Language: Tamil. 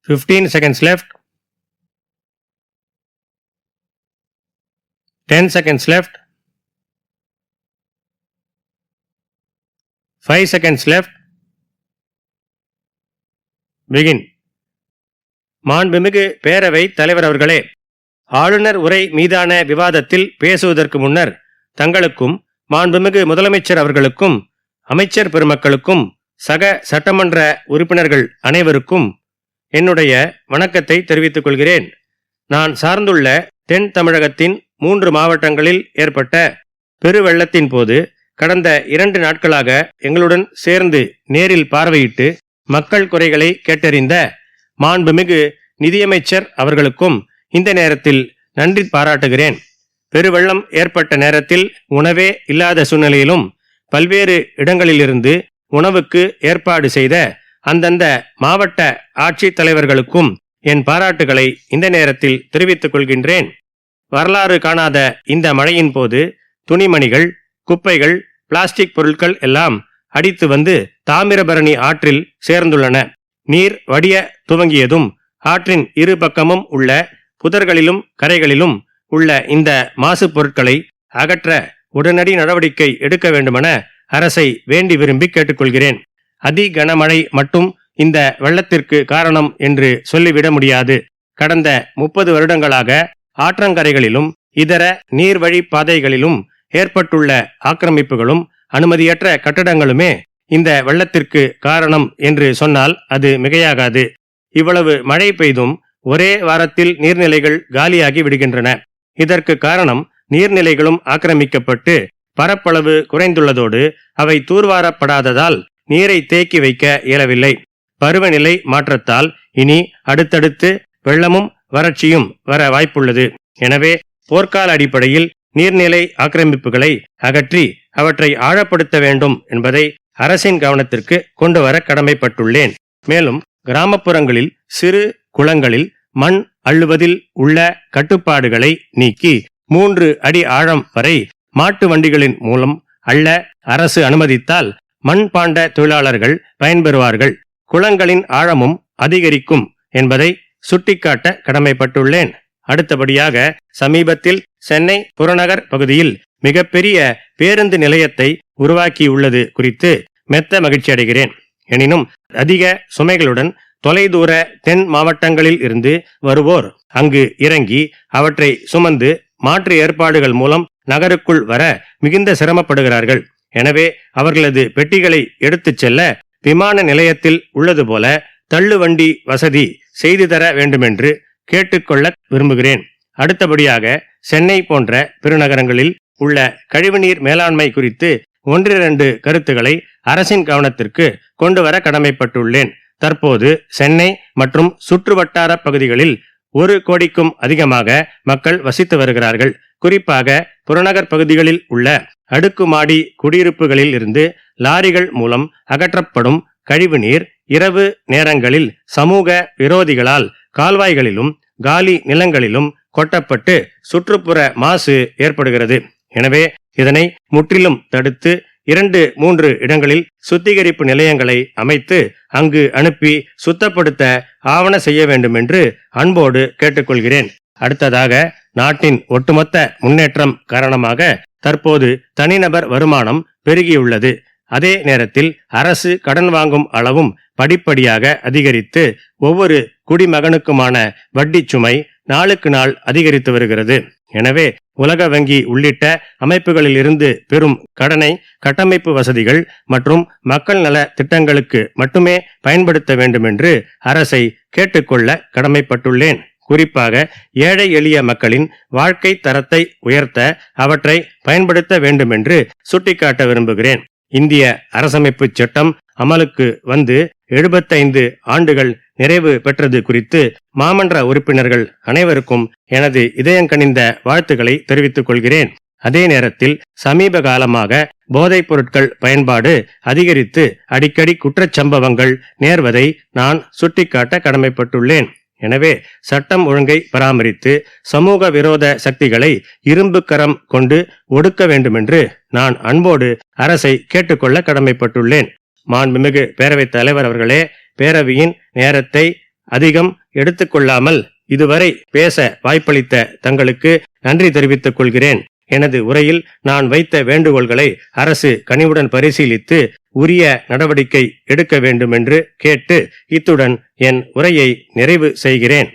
15 seconds left. 10 seconds left. 5 seconds left. Begin. மாண்புமிகு பேரவை தலைவர் அவர்களே, ஆளுநர் உரை மீதான விவாதத்தில் பேசுவதற்கு முன்னர் தங்களுக்கும் மாண்புமிகு முதலமைச்சர் அவர்களுக்கும் அமைச்சர் பெருமக்களுக்கும் சக சட்டமன்ற உறுப்பினர்கள் அனைவருக்கும் என்னுடைய வணக்கத்தை தெரிவித்துக் கொள்கிறேன். நான் சார்ந்துள்ள தென் தமிழகத்தின் 3 மாவட்டங்களில் ஏற்பட்ட பெருவெள்ளத்தின் போது கடந்த 2 நாட்களாக எங்களுடன் சேர்ந்து நேரில் பார்வையிட்டு மக்கள் குறைகளை கேட்டறிந்த மாண்புமிகு நிதியமைச்சர் அவர்களுக்கும் இந்த நேரத்தில் நன்றி பாராட்டுகிறேன். பெருவெள்ளம் ஏற்பட்ட நேரத்தில் உணவே இல்லாத சூழ்நிலையிலும் பல்வேறு இடங்களிலிருந்து உணவுக்கு ஏற்பாடு செய்த அந்தந்த மாவட்ட ஆட்சித் தலைவர்களுக்கும் என் பாராட்டுகளை இந்த நேரத்தில் தெரிவித்துக் கொள்கின்றேன். வரலாறு காணாத இந்த மழையின் போது துணிமணிகள், குப்பைகள், பிளாஸ்டிக் பொருட்கள் எல்லாம் அடித்து வந்து தாமிரபரணி ஆற்றில் சேர்ந்துள்ளன. நீர் வடிய துவங்கியதும் ஆற்றின் இரு பக்கமும் உள்ள புதர்களிலும் கரைகளிலும் உள்ள இந்த மாசு பொருட்களை அகற்ற உடனடி நடவடிக்கை எடுக்க வேண்டுமென அரசை வேண்டி விரும்பி கேட்டுக்கொள்கிறேன். அதி கனமழை மட்டும் இந்த வெள்ளத்திற்கு காரணம் என்று சொல்லிவிட முடியாது. கடந்த 30 வருடங்களாக ஆற்றங்கரைகளிலும் இதர நீர்வழி பாதைகளிலும் ஏற்பட்டுள்ள ஆக்கிரமிப்புகளும் அனுமதியற்ற கட்டடங்களுமே இந்த வெள்ளத்திற்கு காரணம் என்று சொன்னால் அது மிகையாகாது. இவ்வளவு மழை பெய்தும் ஒரே வாரத்தில் நீர்நிலைகள் காலியாகி விடுகின்றன. இதற்கு காரணம் நீர்நிலைகளும் ஆக்கிரமிக்கப்பட்டு பரப்பளவு குறைந்துள்ளதோடு அவை தூர்வாரப்படாததால் நீரை தேக்கி வைக்க இயலவில்லை. பருவநிலை மாற்றத்தால் இனி அடுத்தடுத்து வெள்ளமும் வறட்சியும் வர வாய்ப்புள்ளது. எனவே போர்க்கால அடிப்படையில் நீர்நிலை ஆக்கிரமிப்புகளை அகற்றி அவற்றை ஆழப்படுத்த வேண்டும் என்பதை அரசின் கவனத்திற்கு கொண்டு வர கடமைப்பட்டுள்ளேன். மேலும் கிராமப்புறங்களில் சிறு குளங்களில் மண் அள்ளுவதில் உள்ள கட்டுப்பாடுகளை நீக்கி 3 அடி ஆழம் வரை மாட்டு வண்டிகளின் மூலம் அள்ள அரசு அனுமதித்தால் மண்பாண்ட தொழிலாளர்கள் பயன்பெறுவார்கள். குளங்களின் ஆழமும் அதிகரிக்கும் என்பதை சுட்டிக்காட்ட கடமைப்பட்டுள்ளேன். அடுத்தபடியாக சமீபத்தில் சென்னை புறநகர் பகுதியில் மிகப்பெரிய பேருந்து நிலையத்தை உருவாக்கியுள்ளது குறித்து மெத்த மகிழ்ச்சி அடைகிறேன். எனினும் அதிக சுமைகளுடன் தொலைதூர தென் மாவட்டங்களில் இருந்து வருவோர் அங்கு இறங்கி அவற்றை சுமந்து மாற்று ஏற்பாடுகள் மூலம் நகருக்குள் வர மிகுந்த சிரமப்படுகிறார்கள். எனவே அவர்களது பெட்டிகளை எடுத்துச் செல்ல விமான நிலையத்தில் உள்ளது போல தள்ளுவண்டி வசதி செய்து தர வேண்டுமென்று கேட்டுக்கொள்ள விரும்புகிறேன். அடுத்தபடியாக சென்னை போன்ற பெருநகரங்களில் உள்ள கழிவுநீர் மேலாண்மை குறித்து 1-2 கருத்துக்களை அரசின் கவனத்திற்கு கொண்டு வர கடமைப்பட்டுள்ளேன். தற்போது சென்னை மற்றும் சுற்றுவட்டார பகுதிகளில் 1 கோடிக்கும் அதிகமாக மக்கள் வசித்து வருகிறார்கள். குறிப்பாக புறநகர் பகுதிகளில் உள்ள அடுக்குமாடி குடியிருப்புகளில் இருந்து லாரிகள் மூலம் அகற்றப்படும் கழிவுநீர் இரவு நேரங்களில் சமூக விரோதிகளால் கால்வாய்களிலும் காலி நிலங்களிலும் கொட்டப்பட்டு சுற்றுப்புற மாசு ஏற்படுகிறது. எனவே இதனை முற்றிலும் தடுத்து 2-3 இடங்களில் சுத்திகரிப்பு நிலையங்களை அமைத்து அங்கு அனுப்பி சுத்தப்படுத்த ஆவண செய்ய வேண்டும் என்று அன்போடு கேட்டுக்கொள்கிறேன். அடுத்ததாக நாட்டின் ஒட்டுமொத்த முன்னேற்றம் காரணமாக தற்போது தனிநபர் வருமானம் பெருகியுள்ளது. அதே நேரத்தில் அரசு கடன் வாங்கும் அளவும் படிப்படியாக அதிகரித்து ஒவ்வொரு குடிமகனுக்குமான வட்டி சுமை நாளுக்கு நாள் அதிகரித்து வருகிறது. எனவே உலக வங்கி உள்ளிட்ட அமைப்புகளில் இருந்து பெறும் கடனை கட்டமைப்பு வசதிகள் மற்றும் மக்கள் நல திட்டங்களுக்கு மட்டுமே பயன்படுத்த வேண்டும் என்று அரசை கேட்டுக்கொள்ள கடமைப்பட்டுள்ளேன். குறிப்பாக ஏழை எளிய மக்களின் வாழ்க்கை தரத்தை உயர்த்த அவற்றை பயன்படுத்த வேண்டும் என்று சுட்டிக்காட்ட விரும்புகிறேன். இந்திய அரசமைப்பு சட்டம் அமலுக்கு வந்து 75 ஆண்டுகள் நிறைவு பெற்றது குறித்து மாமன்ற உறுப்பினர்கள் அனைவருக்கும் எனது இதயங்கனிந்த வாழ்த்துக்களை தெரிவித்துக் கொள்கிறேன். அதே நேரத்தில் சமீப காலமாக போதைப் பொருட்கள் பயன்பாடு அதிகரித்து அடிக்கடி குற்றச்சம்பவங்கள் நேர்வதை நான் சுட்டிக்காட்ட கடமைப்பட்டுள்ளேன். எனவே சட்டம் ஒழுங்கை பராமரித்து சமூக விரோத சக்திகளை இரும்பு கரம் கொண்டு ஒடுக்க வேண்டுமென்று நான் அன்போடு அரசை கேட்டுக்கொள்ள கடமைப்பட்டுள்ளேன். மாண்புமிகு பேரவைத் தலைவர் அவர்களே, பேரவையின் நேரத்தை அதிகம் எடுத்துக்கொள்ளாமல் இதுவரை பேச வாய்ப்பளித்த தங்களுக்கு நன்றி தெரிவித்துக் கொள்கிறேன். எனது உரையில் நான் வைத்த வேண்டுகோள்களை அரசு கனிவுடன் பரிசீலித்து உரிய நடவடிக்கை எடுக்க வேண்டும் என்று கேட்டு இத்துடன் என் உரையை நிறைவு செய்கிறேன்.